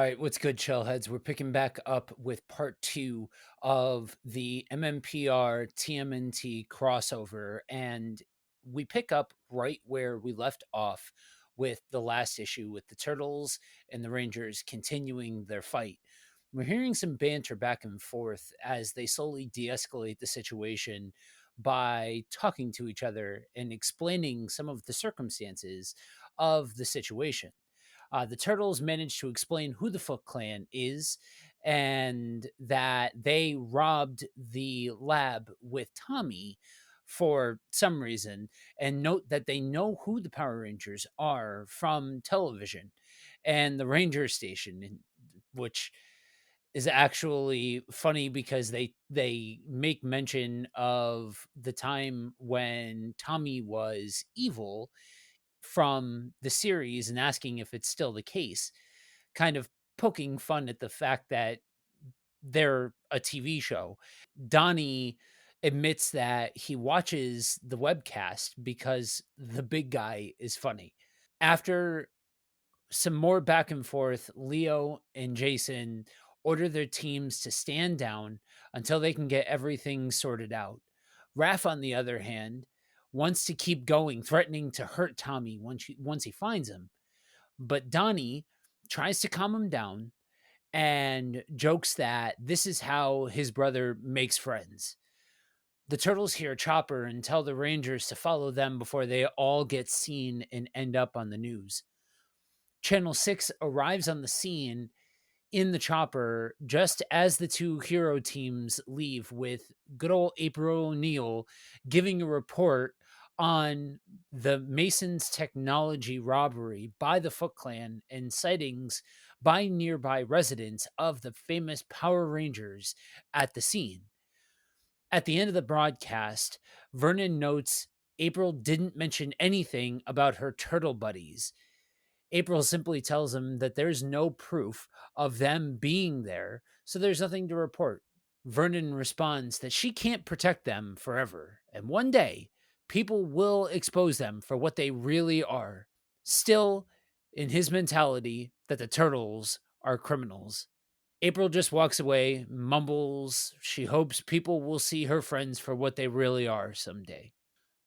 All right, what's good, Shellheads? We're picking back up with part two of the MMPR TMNT crossover, and we pick up right where we left off with the last issue with the Turtles and the Rangers continuing their fight. We're hearing some banter back and forth as they slowly de escalate the situation by talking to each other and explaining some of the circumstances of the situation. The Turtles managed to explain who the Foot Clan is and that they robbed the lab with Tommy for some reason, and note that they know who the Power Rangers are from television and the Ranger station, which is actually funny because they make mention of the time when Tommy was evil from the series and asking if it's still the case, kind of poking fun at the fact that they're a TV show. Donnie admits that he watches the webcast because the big guy is funny. After some more back and forth, Leo and Jason order their teams to stand down until they can get everything sorted out. Raph, on the other hand, wants to keep going, threatening to hurt Tommy once he finds him. But Donnie tries to calm him down and jokes that this is how his brother makes friends. The Turtles hear Chopper and tell the Rangers to follow them before they all get seen and end up on the news. Channel 6 arrives on the scene in the chopper just as the two hero teams leave, with good old April O'Neil giving a report on the Masons technology robbery by the Foot Clan and sightings by nearby residents of the famous Power Rangers at the scene. At the end of the broadcast, Vernon notes April didn't mention anything about her turtle buddies. April simply tells him that there's no proof of them being there, so there's nothing to report. Vernon responds that she can't protect them forever, and one day people will expose them for what they really are. Still, in his mentality, that the turtles are criminals. April just walks away, mumbles she hopes people will see her friends for what they really are someday.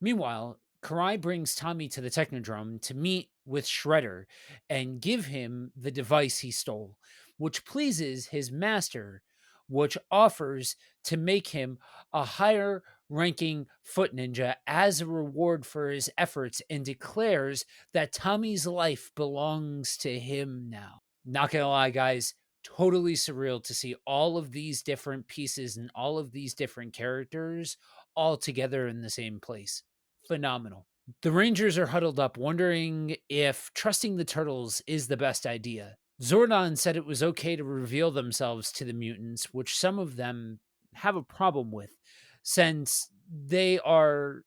Meanwhile, Karai brings Tommy to the Technodrome to meet with Shredder and give him the device he stole, which pleases his master, which offers to make him a higher ranking foot ninja as a reward for his efforts and declares that Tommy's life belongs to him now. Not gonna lie, guys, totally surreal to see all of these different pieces and all of these different characters all together in the same place. Phenomenal. The Rangers are huddled up, wondering if trusting the Turtles is the best idea. Zordon said it was okay to reveal themselves to the mutants, which some of them have a problem with, since they are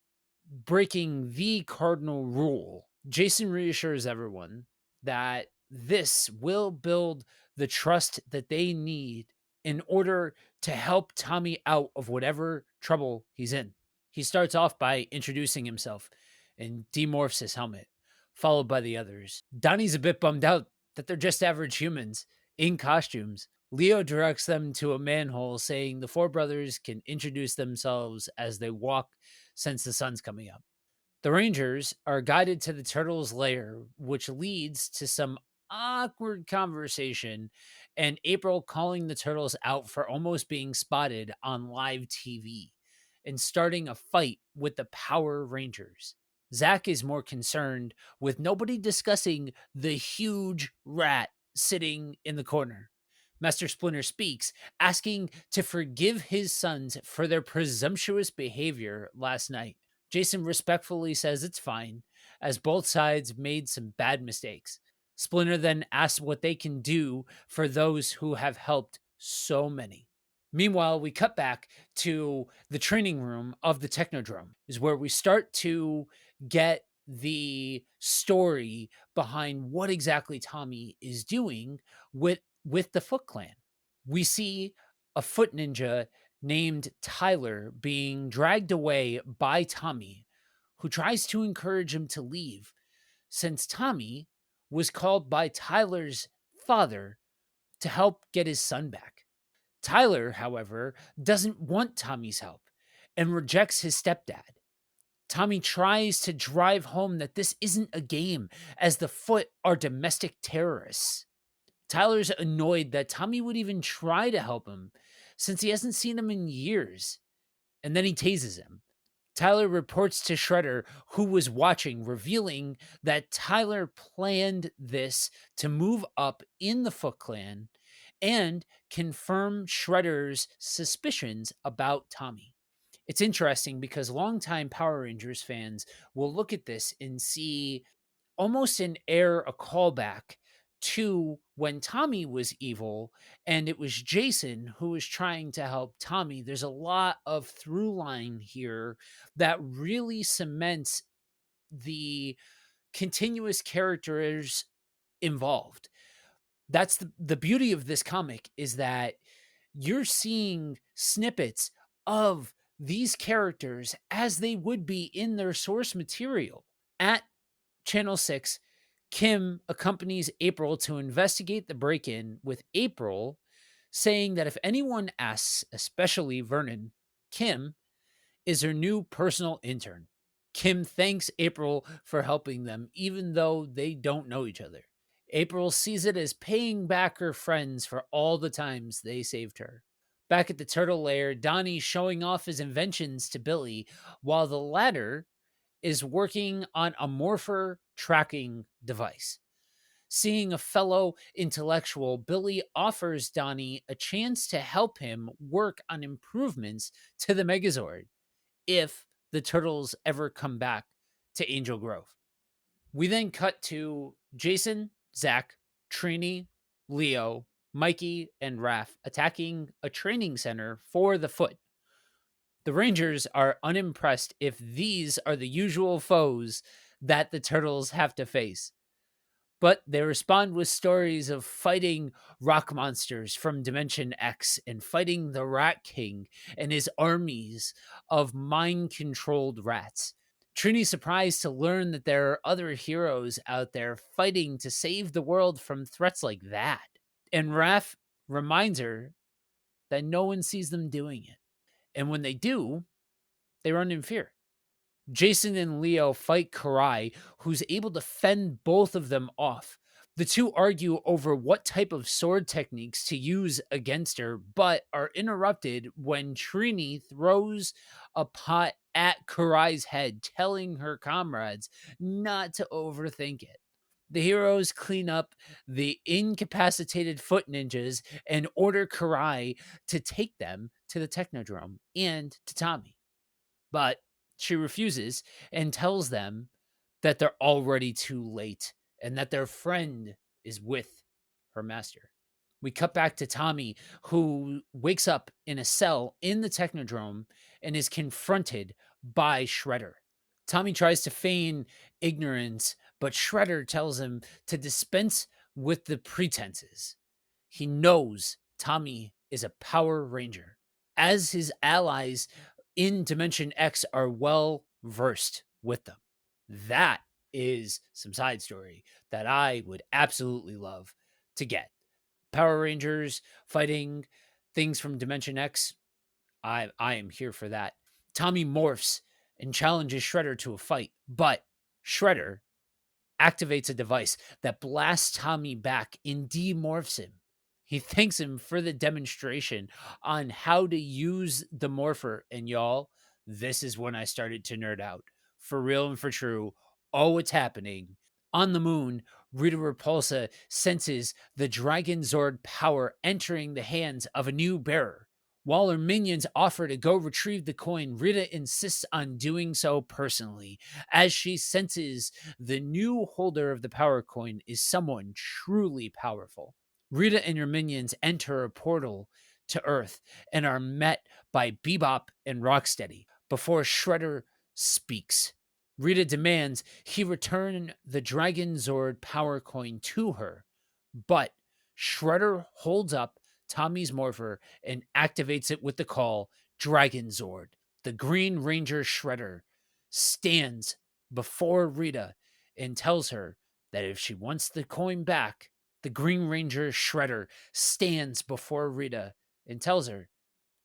breaking the cardinal rule. Jason reassures everyone that this will build the trust that they need in order to help Tommy out of whatever trouble he's in. He starts off by introducing himself and demorphs his helmet, followed by the others. Donnie's a bit bummed out that they're just average humans in costumes. Leo directs them to a manhole, saying the four brothers can introduce themselves as they walk since the sun's coming up. The Rangers are guided to the turtles' lair, which leads to some awkward conversation and April calling the turtles out for almost being spotted on live TV and starting a fight with the Power Rangers. Zach is more concerned with nobody discussing the huge rat sitting in the corner. Master Splinter speaks, asking to forgive his sons for their presumptuous behavior last night. Jason respectfully says it's fine, as both sides made some bad mistakes. Splinter then asks what they can do for those who have helped so many. Meanwhile, we cut back to the training room of the Technodrome, is where we start to get the story behind what exactly Tommy is doing with the Foot Clan. We see a foot ninja named Tyler being dragged away by Tommy, who tries to encourage him to leave, since Tommy was called by Tyler's father to help get his son back. Tyler, however, doesn't want Tommy's help and rejects his stepdad. Tommy tries to drive home that this isn't a game, as the Foot are domestic terrorists. Tyler's annoyed that Tommy would even try to help him since he hasn't seen him in years, and then he tases him. Tyler reports to Shredder, who was watching, revealing that Tyler planned this to move up in the Foot Clan and confirm Shredder's suspicions about Tommy. It's interesting because longtime Power Rangers fans will look at this and see almost an air, a callback to when Tommy was evil and it was Jason who was trying to help Tommy. There's a lot of through line here that really cements the continuous characters involved. That's the beauty of this comic, is that you're seeing snippets of these characters as they would be in their source material. At Channel 6, Kim accompanies April to investigate the break in, with April saying that if anyone asks, especially Vernon, Kim is her new personal intern. Kim thanks April for helping them, even though they don't know each other. April sees it as paying back her friends for all the times they saved her. Back at the turtle lair, Donnie's showing off his inventions to Billy, while the latter is working on a morpher tracking device. Seeing a fellow intellectual, Billy offers Donnie a chance to help him work on improvements to the Megazord if the turtles ever come back to Angel Grove. We then cut to Jason, Zach, Trini, Leo, Mikey, and Raph attacking a training center for the Foot. The Rangers are unimpressed if these are the usual foes that the turtles have to face, but they respond with stories of fighting rock monsters from Dimension X and fighting the Rat King and his armies of mind controlled rats. Trini's surprised to learn that there are other heroes out there fighting to save the world from threats like that. And Raph reminds her that no one sees them doing it. And when they do, they run in fear. Jason and Leo fight Karai, who's able to fend both of them off. The two argue over what type of sword techniques to use against her, but are interrupted when Trini throws a pot at Karai's head, telling her comrades not to overthink it. The heroes clean up the incapacitated foot ninjas and order Karai to take them to the Technodrome and to Tommy. But she refuses and tells them that they're already too late and that their friend is with her master. We cut back to Tommy, who wakes up in a cell in the Technodrome and is confronted by Shredder. Tommy tries to feign ignorance, but Shredder tells him to dispense with the pretenses. He knows Tommy is a Power Ranger, as his allies in Dimension X are well versed with them. That is some side story that I would absolutely love to get. Power Rangers fighting things from Dimension X. I am here for that. Tommy morphs and challenges Shredder to a fight, but Shredder activates a device that blasts Tommy back and demorphs him. He thanks him for the demonstration on how to use the morpher. And y'all, this is when I started to nerd out. For real and for true. Oh, it's happening. On the moon, Rita Repulsa senses the Dragon Zord power entering the hands of a new bearer. While her minions offer to go retrieve the coin, Rita insists on doing so personally, as she senses the new holder of the power coin is someone truly powerful. Rita and her minions enter a portal to Earth and are met by Bebop and Rocksteady before Shredder speaks. Rita demands he return the Dragon Zord power coin to her, but Shredder holds up Tommy's morpher and activates it with the call Dragon Zord. The Green Ranger Shredder stands before Rita and tells her that if she wants the coin back, the Green Ranger Shredder stands before Rita and tells her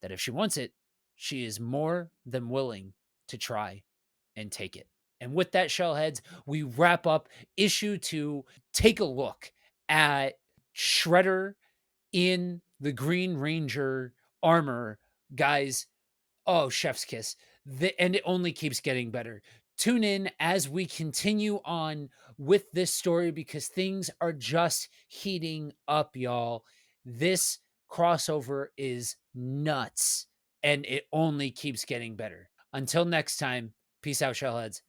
that if she wants it, she is more than willing to try and take it. And with that, Shellheads, we wrap up issue 2. Take a look at Shredder in the Green Ranger armor. Guys, oh, chef's kiss. And it only keeps getting better. Tune in as we continue on with this story because things are just heating up, y'all. This crossover is nuts and it only keeps getting better. Until next time, peace out, Shellheads.